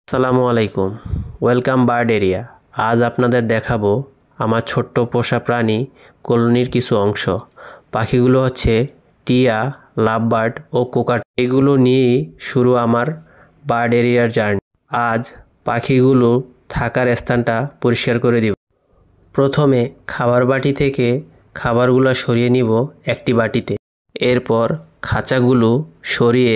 আসসালামু আলাইকুম। Welcome bird area. আজ আপনাদের দেখাবো আমার ছোট্ট পোষা প্রাণী কলোনির কিছু অংশ। পাখিগুলো হচ্ছে টিয়া, লাভবার্ড ও কোকাট। এগুলো নিয়েই শুরু আমার বার্ড এরিয়ার জার্নি। আজ পাখিগুলো থাকার স্থানটা পরিষ্কার করে দিব। প্রথমে খাবার বাটি থেকে খাবারগুলো সরিয়ে নিব একটি বাটিতে। এরপর খাঁচাগুলো সরিয়ে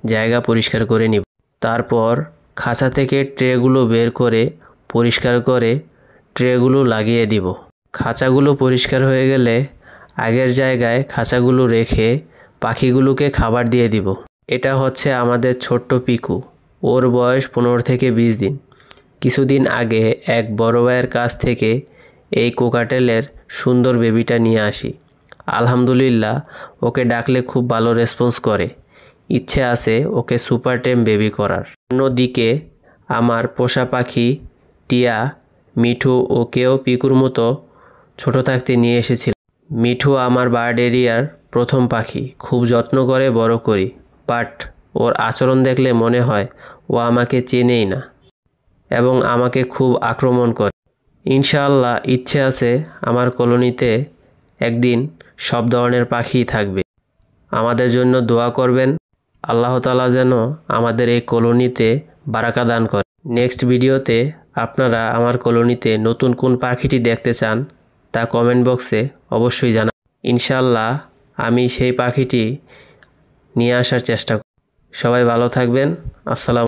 জায়গা পরিষ্কার করে নিব। তারপর খাঁচা থেকে ট্রেগুলো বের করে পরিষ্কার করে ট্রেগুলো লাগিয়ে দিব। খাঁচাগুলো পরিষ্কার হয়ে গেলে আগের জায়গায় খাঁচাগুলো রেখে পাখিগুলোকে খাবার দিয়ে দিব। এটা হচ্ছে আমাদের ছোট্ট পিকু। ওর বয়স 15 থেকে 20 দিন। কিছুদিন আগে এক বড় ভাইয়ের কাছ থেকে এই কোকাটেলের সুন্দর বেবিটা নিয়ে আসি। আলহামদুলিল্লাহ, ওকে ডাকলে খুব ভালো রেসপন্স করে। ইচ্ছে আছে ওকে সুপার টেম বেবি করার। অন্যদিকে আমার পোষা পাখি টিয়া, মিঠু ওকেও পিকুর মতো ছোট থাকতে নিয়ে এসেছিল। মিঠু আমার বার্ড এরিয়ার প্রথম পাখি। খুব যত্ন করে বড় করি, বাট ওর আচরণ দেখলে মনে হয় ও আমাকে চেনেই না এবং আমাকে খুব আক্রমণ করে। ইনশাআল্লাহ ইচ্ছে আছে আমার কলোনিতে একদিন সব ধরনের পাখিই থাকবে। আমাদের জন্য দোয়া করবেন। আল্লাহ তাআলা যেন আমাদের এই কলোনিতে বারাকা দান করে। নেক্সট ভিডিওতে আপনারা আমার কলোনিতে নতুন কোন পাখিটি দেখতে চান তা কমেন্ট বক্সে অবশ্যই জানান। ইনশাআল্লাহ আমি সেই পাখিটি নিয়ে আসার চেষ্টা করব। সবাই ভালো থাকবেন। আসসালামু